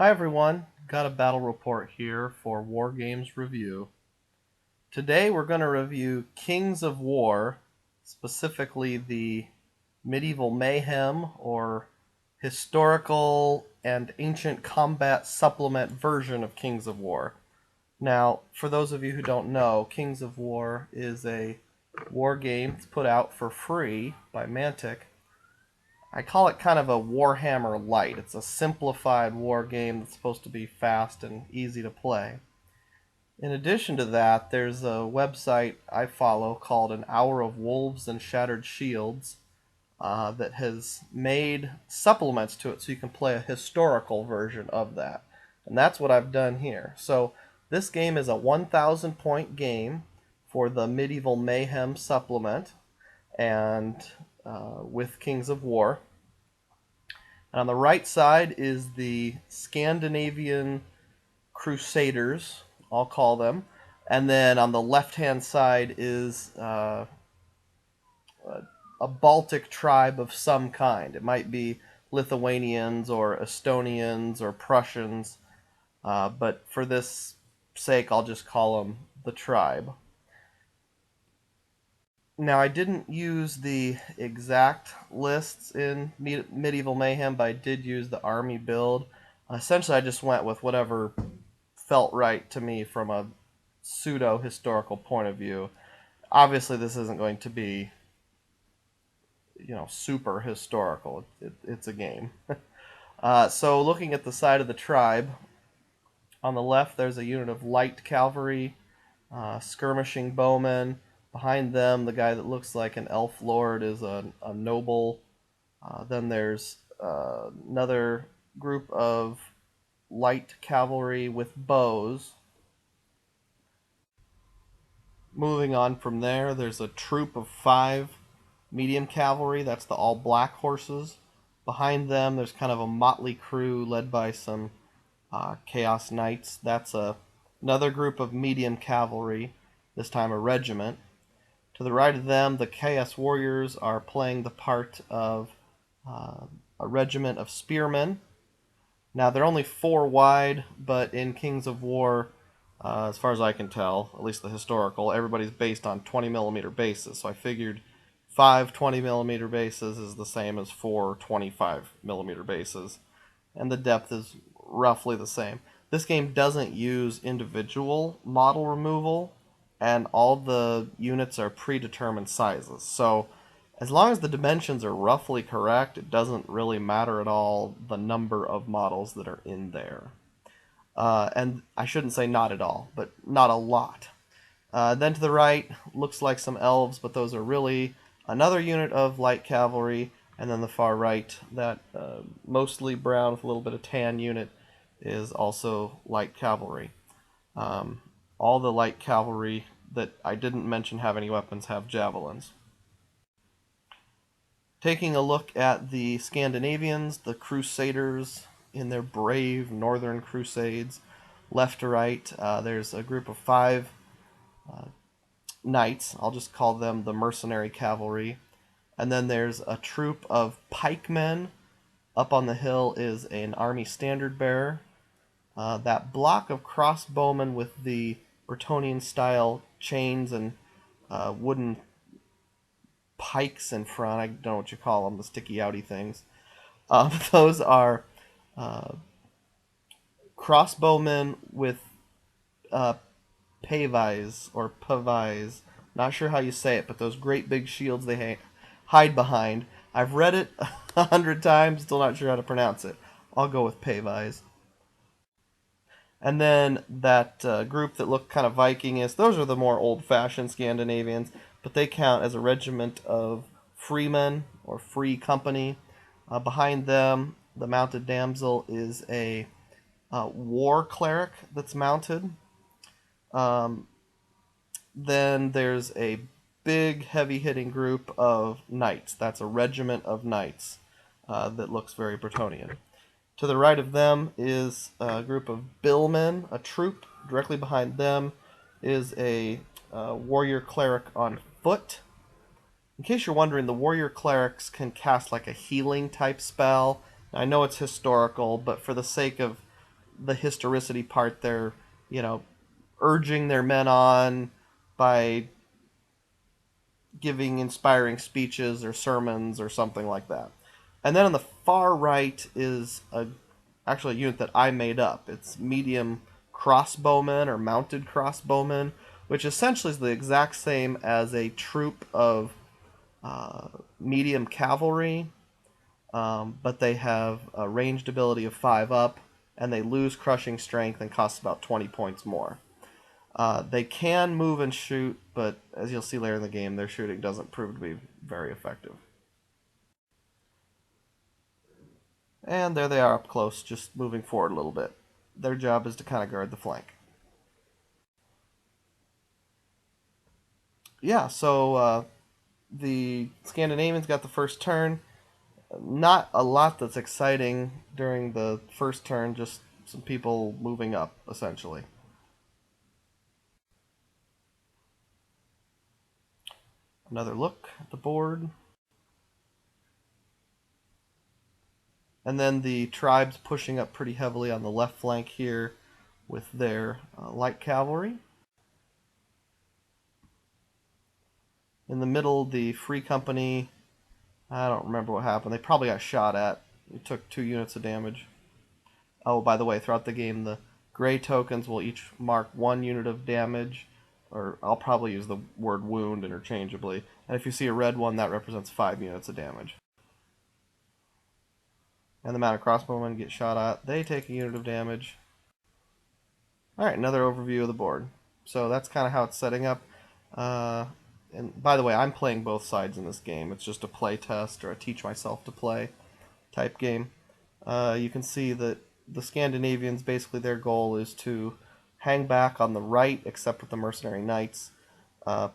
Hi everyone, got a battle report here for War Games Review. Today we're going to review Kings of War, specifically the Medieval Mayhem or historical and ancient combat supplement version of Kings of War. Now, for those of you who don't know, Kings of War is a war game that's put out for free by Mantic. I call it kind of a Warhammer Light. It's a simplified war game that's supposed to be fast and easy to play. In addition to that, there's a website I follow called An Hour of Wolves and Shattered Shields that has made supplements to it so you can play a historical version of that. And that's what I've done here. So this game is a 1,000 point game for the Medieval Mayhem supplement and with Kings of War. And on the right side is the Scandinavian Crusaders, I'll call them. And then on the left-hand side is a Baltic tribe of some kind. It might be Lithuanians or Estonians or Prussians, but for this sake, I'll just call them the tribe. Now, I didn't use the exact lists in Medieval Mayhem, but I did use the army build. Essentially, I just went with whatever felt right to me from a pseudo-historical point of view. Obviously, this isn't going to be, super historical. It's a game. So looking at the side of the tribe, on the left there's a unit of light cavalry, skirmishing bowmen. Behind them, the guy that looks like an elf lord is a noble. Then there's another group of light cavalry with bows. Moving on from there, there's a troop of 5 medium cavalry. That's the all black horses. Behind them, there's kind of a motley crew led by some chaos knights. That's another group of medium cavalry, this time a regiment. To the right of them, the Chaos Warriors are playing the part of a regiment of spearmen. Now, they're only 4 wide, but in Kings of War, as far as I can tell, at least the historical, everybody's based on 20mm bases. So I figured 5 20mm bases is the same as 4 25mm bases. And the depth is roughly the same. This game doesn't use individual model removal, and all the units are predetermined sizes. So as long as the dimensions are roughly correct, it doesn't really matter at all the number of models that are in there. And I shouldn't say not at all, but not a lot. Then to the right, looks like some elves, but those are really another unit of light cavalry. And then the far right, that mostly brown with a little bit of tan unit, is also light cavalry. All the light cavalry that I didn't mention have any weapons have javelins. Taking a look at the Scandinavians, the Crusaders in their brave northern crusades, left to right, there's a group of 5 knights. I'll just call them the mercenary cavalry. And then there's a troop of pikemen. Up on the hill is an army standard bearer. That block of crossbowmen with the Bretonian-style chains and wooden pikes in front, I don't know what you call them, the sticky-outy things. Those are crossbowmen with pavies or pavies. Not sure how you say it, but those great big shields they hide behind. I've read it 100 times, still not sure how to pronounce it. I'll go with pavies. And then that group that look kind of Vikingish, those are the more old-fashioned Scandinavians, but they count as a regiment of freemen or free company. Behind them, the mounted damsel is a war cleric that's mounted. Then there's a big, heavy-hitting group of knights. That's a regiment of knights that looks very Bretonian. To the right of them is a group of billmen, a troop. Directly behind them is a warrior cleric on foot. In case you're wondering, the warrior clerics can cast like a healing type spell. I know it's historical, but for the sake of the historicity part, they're, urging their men on by giving inspiring speeches or sermons or something like that. And then on the far right is actually a unit that I made up. It's medium crossbowmen or mounted crossbowmen, which essentially is the exact same as a troop of medium cavalry, but they have a ranged ability of 5 up, and they lose crushing strength and cost about 20 points more. They can move and shoot, but as you'll see later in the game, their shooting doesn't prove to be very effective. And there they are up close, just moving forward a little bit. Their job is to kind of guard the flank. Yeah, so the Scandinavians got the first turn. Not a lot that's exciting during the first turn, just some people moving up, essentially. Another look at the board. And then the tribes pushing up pretty heavily on the left flank here with their light cavalry. In the middle, the Free Company, I don't remember what happened. They probably got shot at. It took 2 units of damage. Oh, by the way, throughout the game, the gray tokens will each mark 1 unit of damage, or I'll probably use the word wound interchangeably. And if you see a red one, that represents 5 units of damage. And the mounted crossbowmen get shot at. They take a unit of damage. Alright, another overview of the board. So that's kind of how it's setting up. And by the way, I'm playing both sides in this game. It's just a play test or a teach myself to play type game. You can see that the Scandinavians, basically their goal is to hang back on the right, except with the mercenary knights,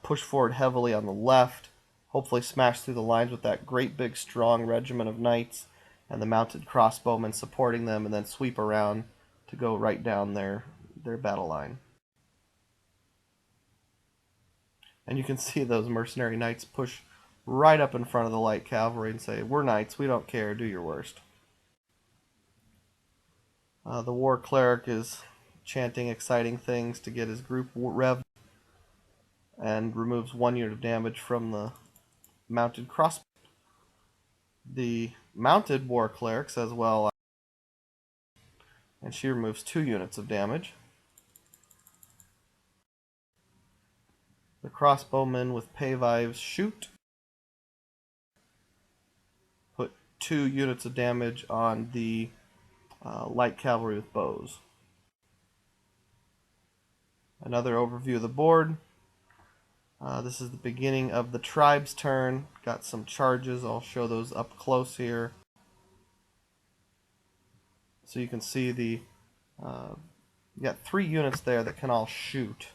push forward heavily on the left, hopefully smash through the lines with that great big strong regiment of knights, and the mounted crossbowmen supporting them, and then sweep around to go right down their battle line. And you can see those mercenary knights push right up in front of the light cavalry and say, "We're knights, we don't care, do your worst." The war cleric is chanting exciting things to get his group revved and removes 1 unit of damage from the mounted crossbow. The mounted war cleric says, "Well," and she removes 2 units of damage. The crossbowmen with pavives shoot. Put 2 units of damage on the light cavalry with bows. Another overview of the board. This is the beginning of the tribe's turn. Got some charges. I'll show those up close here. So you can see you got 3 units there that can all shoot.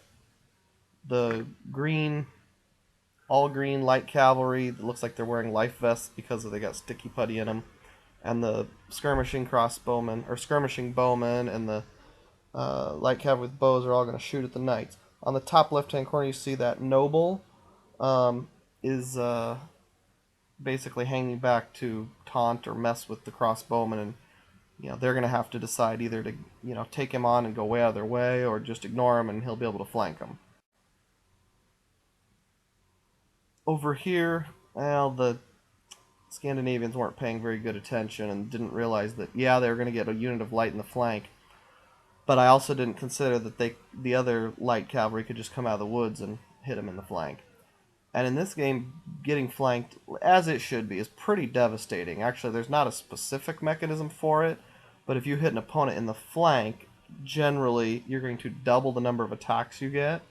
The green, all green light cavalry that looks like they're wearing life vests because they got sticky putty in them, and the skirmishing crossbowmen or skirmishing bowmen and the light cavalry with bows are all going to shoot at the knights. On the top left-hand corner, you see that noble is basically hanging back to taunt or mess with the crossbowmen, and they're going to have to decide either to take him on and go way out of their way, or just ignore him and he'll be able to flank them. Over here, well, the Scandinavians weren't paying very good attention and didn't realize that, they were going to get a unit of light in the flank. But I also didn't consider that the other light cavalry could just come out of the woods and hit them in the flank. And in this game, getting flanked, as it should be, is pretty devastating. Actually, there's not a specific mechanism for it, but if you hit an opponent in the flank, generally you're going to double the number of attacks you get.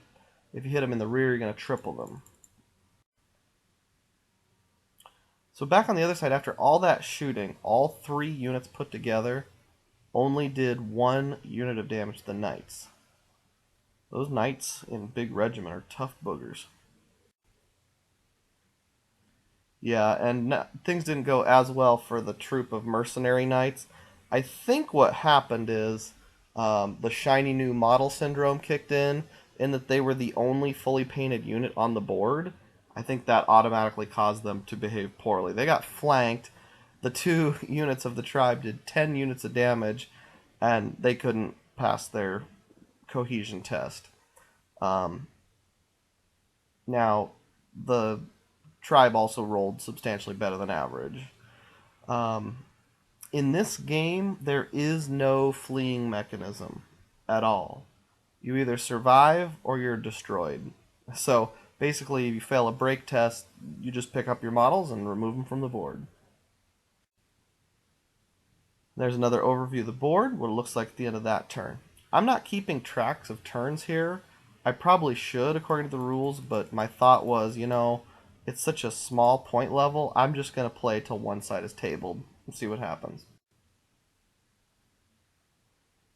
If you hit them in the rear, you're going to triple them. So back on the other side, after all that shooting, all 3 units put together only did 1 unit of damage to the knights. Those knights in Big Regiment are tough boogers. Yeah, and things didn't go as well for the troop of mercenary knights. I think what happened is the shiny new model syndrome kicked in that they were the only fully painted unit on the board. I think that automatically caused them to behave poorly. They got flanked. The 2 units of the tribe did 10 units of damage, and they couldn't pass their cohesion test. Now, the tribe also rolled substantially better than average. In this game, there is no fleeing mechanism at all. You either survive or you're destroyed. So basically, if you fail a break test, you just pick up your models and remove them from the board. There's another overview of the board, what it looks like at the end of that turn. I'm not keeping tracks of turns here. I probably should according to the rules, but my thought was, it's such a small point level, I'm just going to play till one side is tabled and see what happens.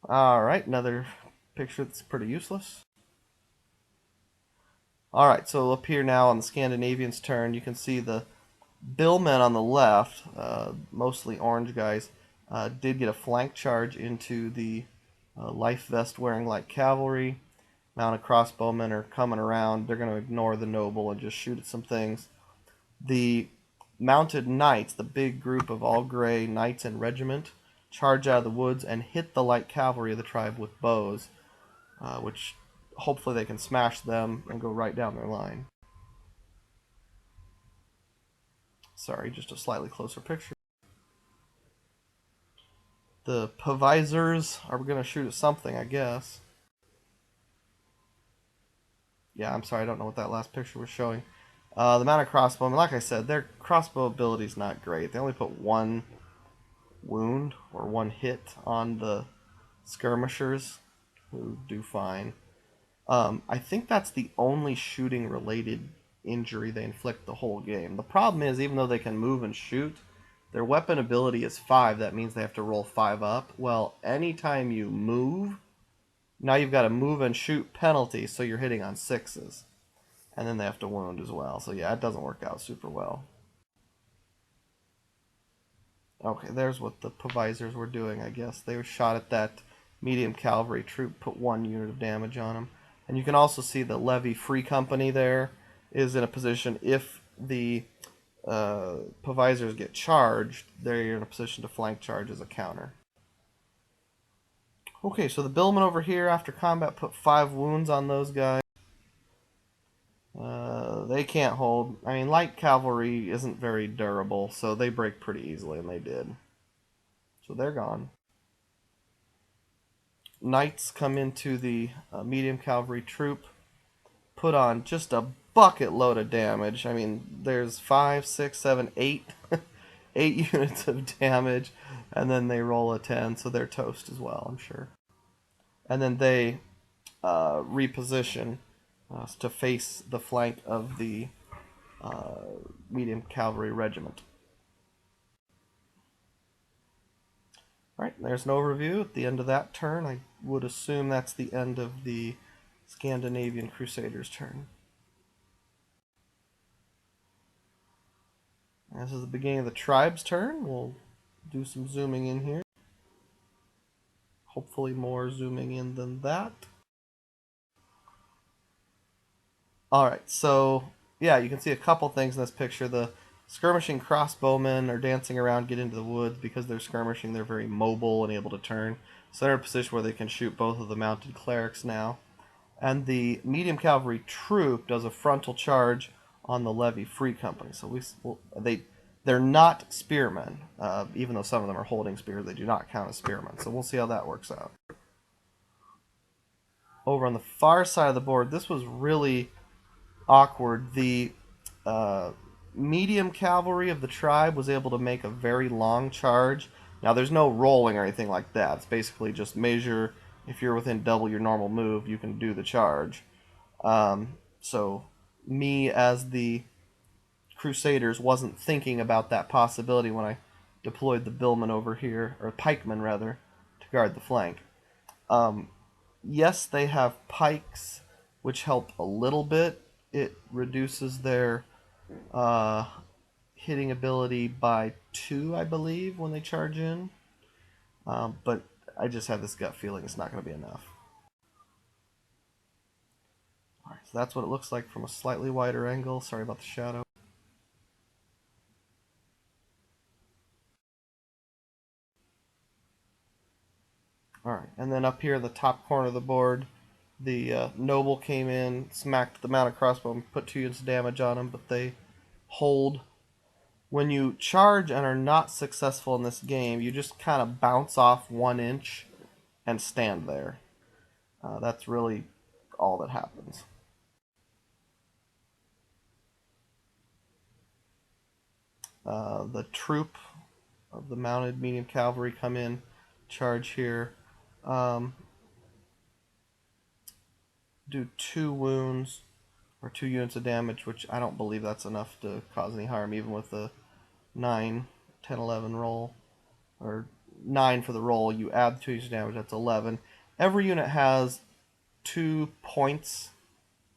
Alright, another picture that's pretty useless. Alright, so up here now on the Scandinavians' turn, you can see the billmen on the left, mostly orange guys, did get a flank charge into the life vest wearing light cavalry. Mounted crossbowmen are coming around. They're going to ignore the noble and just shoot at some things. The mounted knights, the big group of all gray knights and regiment, charge out of the woods and hit the light cavalry of the tribe with bows, which hopefully they can smash them and go right down their line. Sorry, just a slightly closer picture. The Pavisers are going to shoot at something, I guess. Yeah, I'm sorry, I don't know what that last picture was showing. The mounted crossbowmen, like I said, their crossbow ability is not great. They only put one wound or one hit on the skirmishers, who do fine. I think that's the only shooting related injury they inflict the whole game. The problem is, even though they can move and shoot, their weapon ability is 5. That means they have to roll 5 up. Well, anytime you move, now you've got a move and shoot penalty, so you're hitting on 6s. And then they have to wound as well. So yeah, it doesn't work out super well. Okay, there's what the Pavisers were doing, I guess. They were shot at that medium cavalry troop, put 1 unit of damage on them. And you can also see the Levy Free Company there is in a position, if the Pavisers get charged, they're in a position to flank charge as a counter. Okay, so the billmen over here after combat put 5 wounds on those guys. They can't hold. I mean, light cavalry isn't very durable, so they break pretty easily, and they did. So they're gone. Knights come into the medium cavalry troop, put on just a bucket load of damage. I mean, there's 5, 6, 7, 8, 8 units of damage, and then they roll a 10, so they're toast as well, I'm sure. And then they reposition to face the flank of the medium cavalry regiment. Alright, there's an overview at the end of that turn. I would assume that's the end of the Scandinavian Crusaders' turn. This is the beginning of the tribe's turn. We'll do some zooming in here. Hopefully more zooming in than that. Alright, so yeah, you can see a couple things in this picture. The skirmishing crossbowmen are dancing around, get into the woods. Because they're skirmishing, they're very mobile and able to turn. So they're in a position where they can shoot both of the mounted clerics now. And the medium cavalry troop does a frontal charge on the Levy Free Company. So they're not spearmen. Even though some of them are holding spears, they do not count as spearmen. So we'll see how that works out. Over on the far side of the board, this was really awkward. The medium cavalry of the tribe was able to make a very long charge. Now, there's no rolling or anything like that. It's basically just measure, if you're within double your normal move, you can do the charge. So, me as the Crusaders wasn't thinking about that possibility when I deployed the billmen over here, or pikemen rather, to guard the flank. Yes, they have pikes, which help a little bit. It reduces their hitting ability by 2, I believe, when they charge in. But I just have this gut feeling it's not going to be enough. Alright, so that's what it looks like from a slightly wider angle. Sorry about the shadow. Alright, and then up here in the top corner of the board, the noble came in, smacked the mounted crossbow, and put 2 units of damage on them, but they hold. When you charge and are not successful in this game, you just kind of bounce off 1 inch and stand there. That's really all that happens. The troop of the mounted medium cavalry come in, charge here, do 2 wounds or 2 units of damage, which I don't believe that's enough to cause any harm, even with the 9, 10, 11 roll, or 9 for the roll. You add 2 units of damage, that's 11. Every unit has 2 points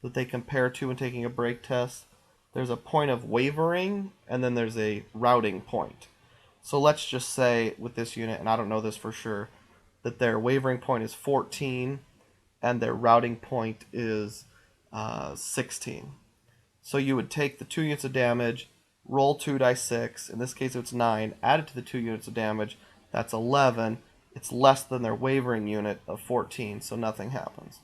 that they compare to when taking a break test. There's a point of wavering, and then there's a routing point. So let's just say with this unit, and I don't know this for sure, that their wavering point is 14 and their routing point is 16. So you would take the 2 units of damage, roll 2 dice 6, in this case it's 9, add it to the 2 units of damage, that's 11. It's less than their wavering unit of 14, so nothing happens.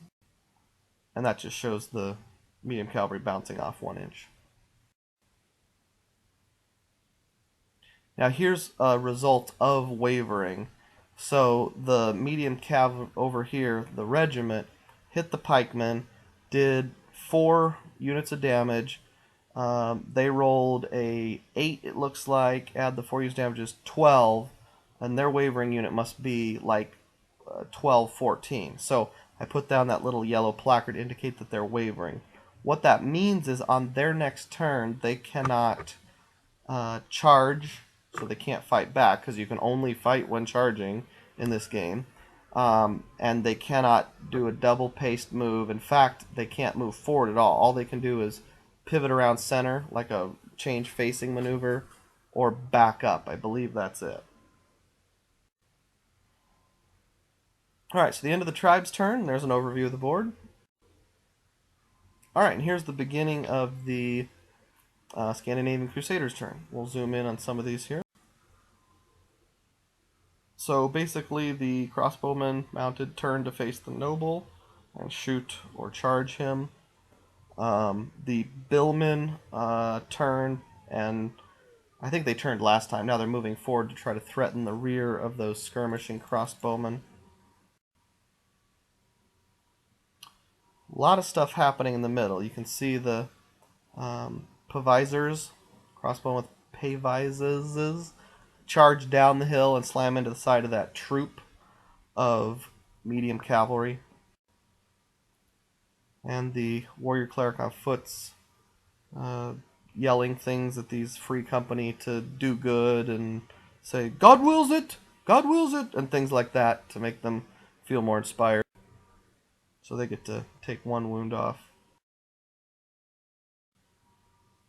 And that just shows the medium cavalry bouncing off 1 inch. Now here's a result of wavering. So the medium cav over here, the regiment, hit the pikemen, did 4 units of damage. They rolled a 8, it looks like. Add the 4 units of damage is 12, and their wavering unit must be like 12, 14. So I put down that little yellow placard to indicate that they're wavering. What that means is on their next turn, they cannot charge, so they can't fight back, because you can only fight when charging in this game. And they cannot do a double-paced move. In fact, they can't move forward at all. All they can do is pivot around center, like a change facing maneuver, or back up. I believe that's it. Alright, so the end of the tribe's turn. There's an overview of the board. Alright, and here's the beginning of the Scandinavian Crusaders' turn. We'll zoom in on some of these here. So basically the crossbowmen mounted turn to face the noble and shoot or charge him. The billmen turn, and I think they turned last time. Now they're moving forward to try to threaten the rear of those skirmishing crossbowmen. A lot of stuff happening in the middle. You can see the Pavisers, crossbow with Pavises, charge down the hill and slam into the side of that troop of medium cavalry. And the warrior cleric on foot's yelling things at these free company to do good and say, "God wills it! God wills it!" and things like that to make them feel more inspired. So they get to take 1 wound off.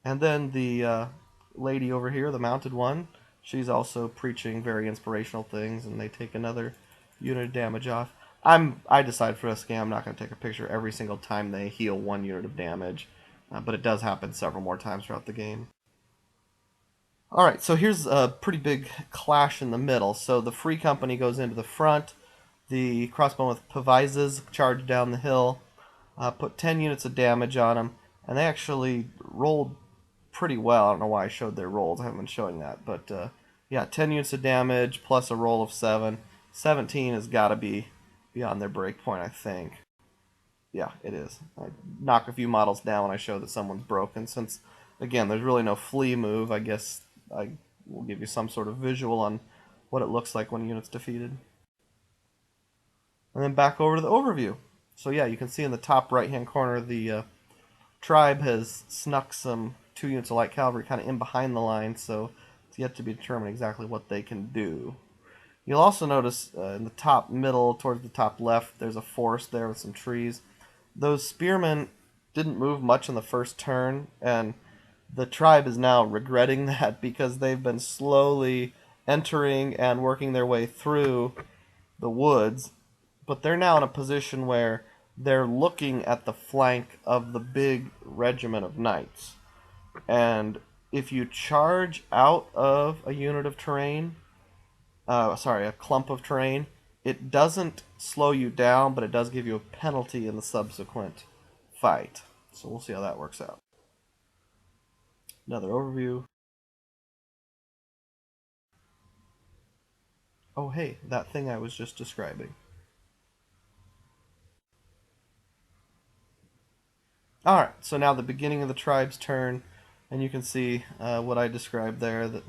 And then the lady over here, the mounted one, she's also preaching very inspirational things, and they take another unit of damage off. I decided for this game I'm not going to take a picture every single time they heal 1 unit of damage, but it does happen several more times throughout the game. Alright, so here's a pretty big clash in the middle. So the free company goes into the front. The crossbow with Pavises charge down the hill, put 10 units of damage on them, and they actually rolled pretty well. I don't know why I showed their rolls. I haven't been showing that. But, yeah, 10 units of damage plus a roll of 7. 17 has got to be beyond their break point, I think. Yeah, it is. I knock a few models down when I show that someone's broken. Since, again, there's really no flee move, I guess I will give you some sort of visual on what it looks like when a unit's defeated. And then back over to the overview. So yeah, you can see in the top right-hand corner the tribe has snuck some 2 units of light cavalry kind of in behind the line, so it's yet to be determined exactly what they can do. You'll also notice in the top middle, towards the top left, there's a forest there with some trees. Those spearmen didn't move much in the first turn, and the tribe is now regretting that because they've been slowly entering and working their way through the woods. But they're now in a position where they're looking at the flank of the big regiment of knights. And if you charge out of a unit of terrain, a clump of terrain, it doesn't slow you down, but it does give you a penalty in the subsequent fight. So we'll see how that works out. Another overview. Oh, hey, that thing I was just describing. Alright, so now the beginning of the tribe's turn, and you can see what I described there, that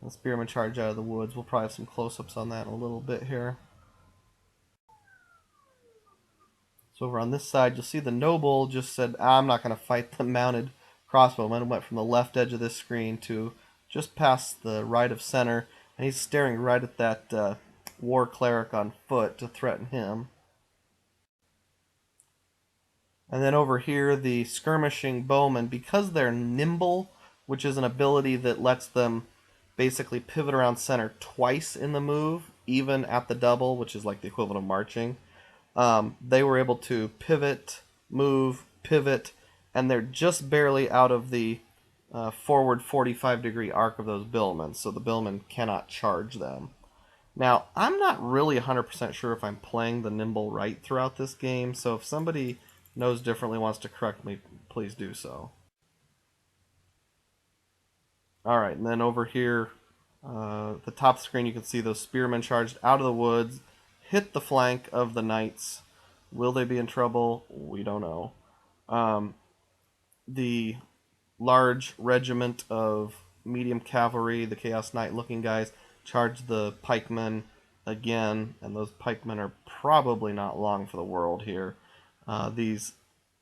the spearmen charge out of the woods. We'll probably have some close-ups on that in a little bit here. So over on this side, you'll see the noble just said, I'm not going to fight the mounted crossbowman, and went from the left edge of this screen to just past the right of center, and he's staring right at that war cleric on foot to threaten him. And then over here, the skirmishing bowmen, because they're nimble, which is an ability that lets them basically pivot around center twice in the move, even at the double, which is like the equivalent of marching. They were able to pivot, move, pivot, and they're just barely out of the forward 45-degree arc of those billmen, so the billmen cannot charge them. Now, I'm not really 100% sure if I'm playing the nimble right throughout this game, so if somebody knows differently, wants to correct me, please do so. Alright, and then over here, the top screen, you can see those spearmen charged out of the woods, hit the flank of the knights. Will they be in trouble? We don't know. The large regiment of medium cavalry, the Chaos Knight looking guys, charge the pikemen again, and those pikemen are probably not long for the world here. These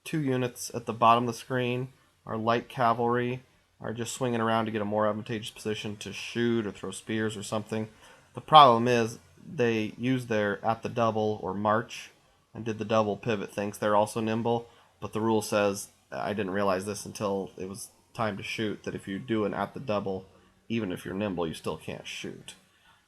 two units at the bottom of the screen are light cavalry, are just swinging around to get a more advantageous position to shoot or throw spears or something. The problem is they use their at the double or march and did the double pivot things. They're also nimble, but the rule says, I didn't realize this until it was time to shoot, that if you do an at the double, even if you're nimble, you still can't shoot.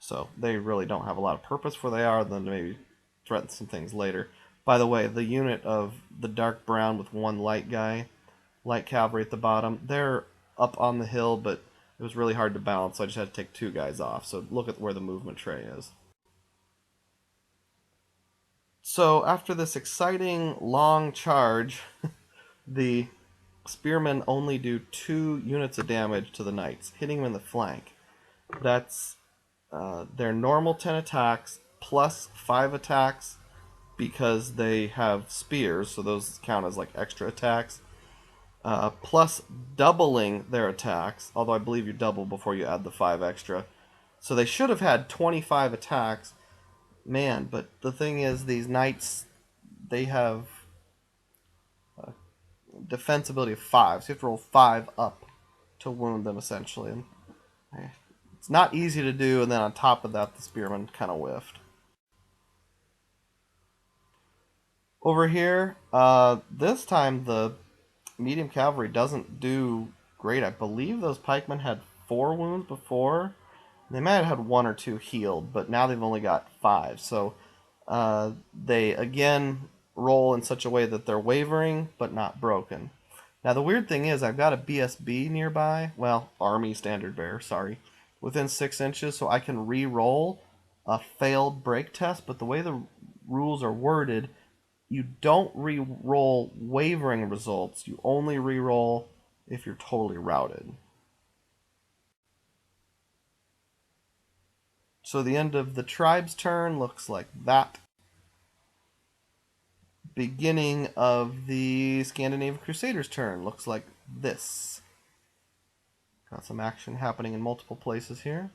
So they really don't have a lot of purpose where they are, other than to maybe threaten some things later. By the way, the unit of the dark brown with one light guy, light cavalry at the bottom, they're up on the hill, but it was really hard to balance, so I just had to take two guys off. So look at where the movement tray is. So after this exciting long charge, the spearmen only do 2 units of damage to the knights, hitting them in the flank. That's their normal 10 attacks plus 5 attacks because they have spears, so those count as like extra attacks. Plus doubling their attacks, although I believe you double before you add the 5 extra. So they should have had 25 attacks. Man, but the thing is, these knights, they have a defense ability of 5, so you have to roll 5 up to wound them, essentially. And it's not easy to do, and then on top of that, the spearmen kind of whiffed. Over here, this time the medium cavalry doesn't do great. I believe those pikemen had 4 wounds before. They might have had 1 or 2 healed, but now they've only got 5. So they again roll in such a way that they're wavering but not broken. Now the weird thing is I've got a BSB nearby, well, Army Standard Bearer, sorry, within 6 inches, so I can re-roll a failed break test, but the way the rules are worded, you don't re-roll wavering results, you only re-roll if you're totally routed. So the end of the tribe's turn looks like that. Beginning of the Scandinavian Crusaders' turn looks like this. Got some action happening in multiple places here.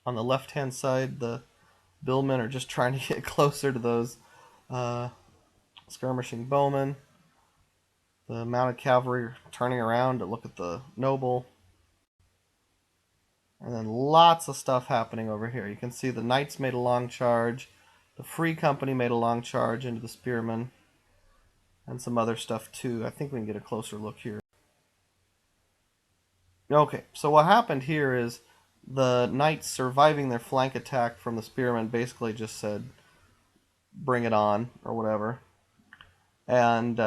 On the left-hand side, the billmen are just trying to get closer to those skirmishing bowmen. The mounted cavalry are turning around to look at the noble. And then lots of stuff happening over here. You can see the knights made a long charge. The Free Company made a long charge into the spearmen. And some other stuff too. I think we can get a closer look here. Okay, so what happened here is the knights surviving their flank attack from the spearmen basically just said, bring it on, or whatever. And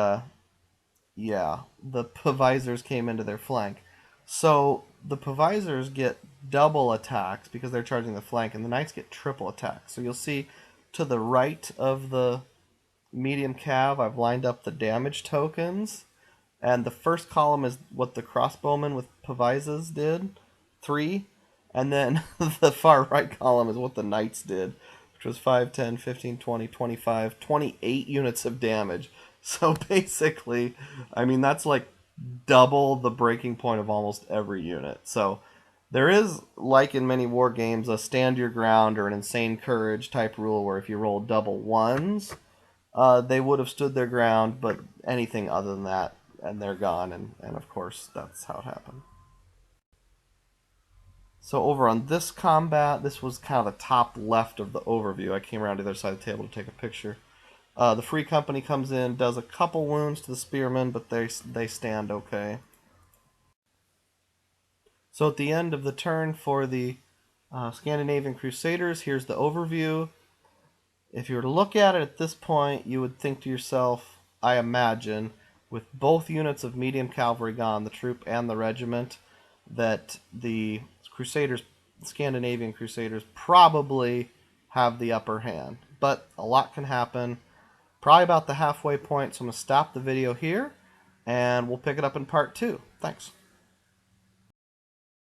yeah, the Pavisors came into their flank. So the Provisors get double attacks because they're charging the flank, and the Knights get triple attacks. So you'll see to the right of the medium cav, I've lined up the damage tokens, and the first column is what the crossbowmen with Provisors did, 3, and then the far right column is what the Knights did, which was 5, 10, 15, 20, 25, 28 units of damage. So basically, I mean, that's like double the breaking point of almost every unit. So there is, like in many war games, a stand your ground or an insane courage type rule where if you roll double ones, they would have stood their ground, but anything other than that, and they're gone, and of course, that's how it happened. So over on this combat, this was kind of the top left of the overview. I came around to the other side of the table to take a picture. The Free Company comes in, does a couple wounds to the spearmen, but they stand okay. So at the end of the turn for the Scandinavian Crusaders, here's the overview. If you were to look at it at this point, you would think to yourself, I imagine, with both units of medium cavalry gone, the troop and the regiment, that the Crusaders, Scandinavian Crusaders, probably have the upper hand. But a lot can happen. Probably about the halfway point, so I'm going to stop the video here, and we'll pick it up in part 2. Thanks.